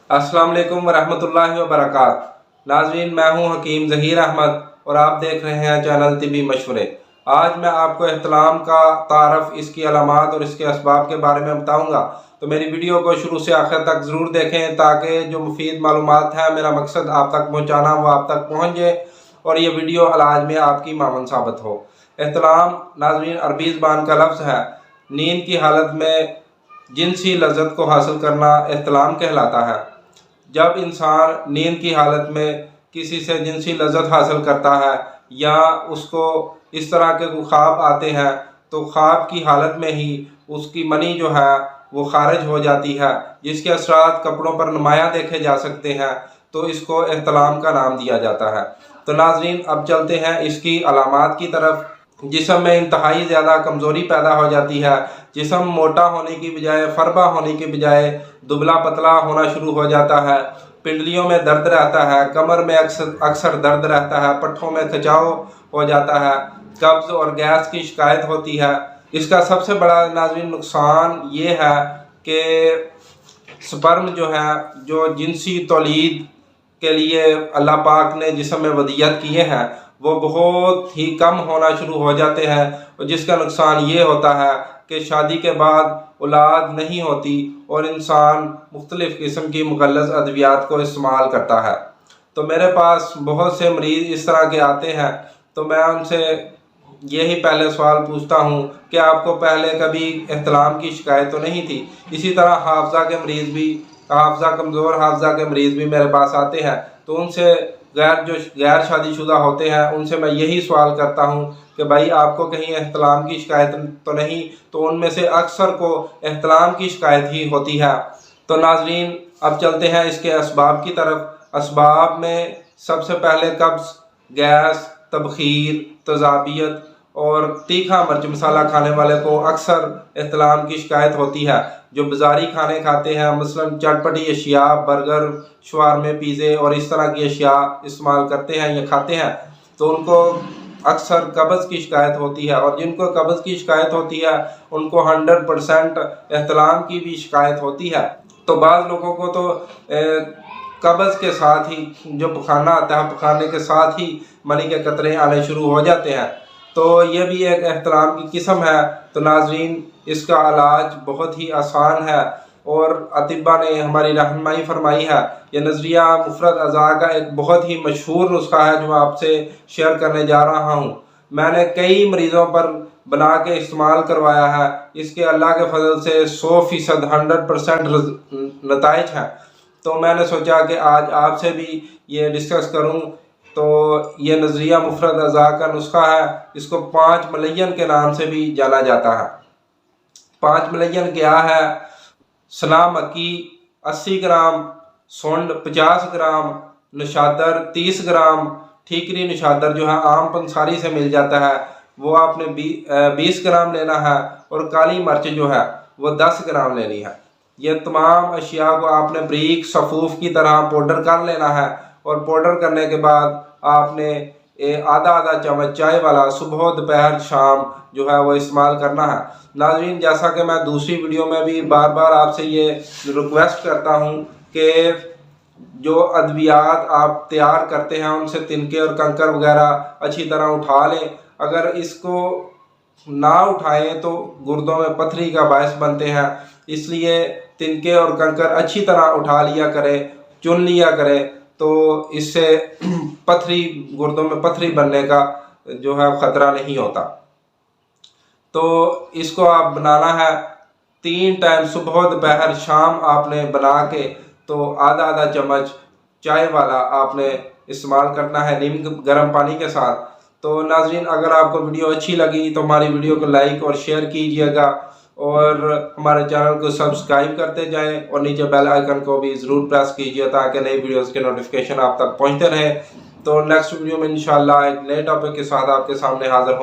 अस्सलाम वालेकुम वरहमतुल्लाहि वबरकात। नाज़रीन, मैं हूं हकीम ज़हीर अहमद और आप देख रहे हैं चैनल तिबी मशवरे। आज मैं आपको एहतलाम का तारफ़, इसकी अलामात और इसके असबाब के बारे में बताऊंगा। तो मेरी वीडियो को शुरू से आखिर तक ज़रूर देखें ताकि जो मुफीद मालूमात है, मेरा मकसद आप तक पहुँचाना, वो आप तक पहुँच जाए और ये वीडियो इलाज में आपकी मामन साबित हो। एहतलाम नाज़रीन अरबी ज़बान का लफ्ज़ है। नींद की हालत में जिनसी लज़्ज़त को हासिल करना एहतलाम कहलाता है। जब इंसान नींद की हालत में किसी से जिनसी लज़्ज़त हासिल करता है या उसको इस तरह के ख्वाब आते हैं, तो ख्वाब की हालत में ही उसकी मनी जो है वो खारिज हो जाती है, जिसके असरात कपड़ों पर नुमायाँ देखे जा सकते हैं। तो इसको एहतलाम का नाम दिया जाता है। तो नाज़रीन, अब चलते हैं इसकी अलामात की तरफ। जिस्म में इंतहाई ज़्यादा कमज़ोरी पैदा हो जाती है। जिस्म मोटा होने की बजाय, फरबा होने की बजाय दुबला पतला होना शुरू हो जाता है। पिंडलियों में दर्द रहता है, कमर में अक्सर दर्द रहता है, पट्ठों में खिंचाव हो जाता है, कब्ज़ और गैस की शिकायत होती है। इसका सबसे बड़ा नाज़रीन नुकसान ये है कि स्पर्म जो है, जो जिनसी तौलीद के लिए अल्लाह पाक ने जिस्म में वदियत किए हैं, वो बहुत ही कम होना शुरू हो जाते हैं। और जिसका नुकसान ये होता है कि शादी के बाद औलाद नहीं होती और इंसान मुख्तलिफ़ किस्म की मुगल्लज़ अद्वियात को इस्तेमाल करता है। तो मेरे पास बहुत से मरीज़ इस तरह के आते हैं, तो मैं उनसे यही पहले सवाल पूछता हूँ कि आपको पहले कभी एहतलाम की शिकायत तो नहीं थी। इसी तरह हाफ़ज़ा के मरीज़ भी, हाफ़ज़ा कमज़ोर हाफ़ज़ा के मरीज़ भी मेरे पास आते हैं। तो उनसे गैर शादीशुदा होते हैं, उनसे मैं यही सवाल करता हूँ कि भाई आपको कहीं एहतलाम की शिकायत तो नहीं? तो उनमें से अक्सर को एहतलाम की शिकायत ही होती है। तो नाज़रीन, अब चलते हैं इसके असबाब की तरफ। असबाब में सबसे पहले कब्ज़, गैस, तबखीर, तज़ाबियत और तीखा मिर्च मसाला खाने वाले को अक्सर एहतलाम की शिकायत होती है। जो बाज़ारी खाने खाते हैं, मसलन चटपटी अशिया, बर्गर, शवारमे, पिज़्ज़े और इस तरह की अशिया इस्तेमाल करते हैं या खाते हैं, तो उनको अक्सर कब्ज़ की शिकायत होती है। और जिनको कब्ज़ की शिकायत होती है उनको 100% एहतलाम की भी शिकायत होती है। तो बाज़ लोगों को तो कब्ज़ के साथ ही जो पखाना आता है, पखाने के साथ ही मनी के कतरे आने शुरू हो जाते हैं। तो ये भी एक एहतलाम की किस्म है। तो नाज़रीन, इसका इलाज बहुत ही आसान है और अतिबा ने हमारी रहनुमाई फरमाई है। यह नज़रिया मुफ़रद अज़ा का एक बहुत ही मशहूर नुस्खा है जो आपसे शेयर करने जा रहा हूँ। मैंने कई मरीज़ों पर बना के इस्तेमाल करवाया है। इसके अल्लाह के फजल से 100% 100% नताइज हैं। तो मैंने सोचा कि आज आपसे भी ये डिस्कस करूँ। तो ये नज़रिया मुफ़रद अज़ा का नुस्खा है। इसको 5 मलयन के नाम से भी जाना जाता है। 5 मलयन क्या है? सना मक्की 80 ग्राम, सुंड 50 ग्राम, नशादर 30 ग्राम, ठीकरी नशादर जो है आम पंसारी से मिल जाता है, वो आपने 20 ग्राम लेना है। और काली मिर्च जो है वो 10 ग्राम लेनी है। ये तमाम अशिया को आपने बारीक सफ़ूफ की तरह पाउडर कर लेना है। और पाउडर करने के बाद आपने आधा आधा चम्मच चाय वाला सुबह, दोपहर, शाम जो है वो इस्तेमाल करना है। नाज़रीन, जैसा कि मैं दूसरी वीडियो में भी बार बार आपसे ये रिक्वेस्ट करता हूँ कि जो अद्वियात आप तैयार करते हैं उनसे तिनके और कंकर वगैरह अच्छी तरह उठा लें। अगर इसको ना उठाएं तो गुर्दों में पथरी का बायस बनते हैं, इसलिए तिनके और कंकर अच्छी तरह उठा लिया करें, चुन लिया करें। तो इससे पथरी, गुर्दों में पथरी बनने का जो है ख़तरा नहीं होता। तो इसको आप बनाना है 3 टाइम, सुबह, दोपहर, शाम आपने बना के तो आधा आधा चम्मच चाय वाला आपने इस्तेमाल करना है नीम गर्म पानी के साथ। तो नाज़रीन, अगर आपको वीडियो अच्छी लगी तो हमारी वीडियो को लाइक और शेयर कीजिएगा और हमारे चैनल को सब्सक्राइब करते जाएं और नीचे बेल आइकन को भी ज़रूर प्रेस कीजिए ताकि नई वीडियोस के नोटिफिकेशन आप तक पहुंचते रहें। तो नेक्स्ट वीडियो में इंशाल्लाह एक नए टॉपिक के साथ आपके सामने हाजिर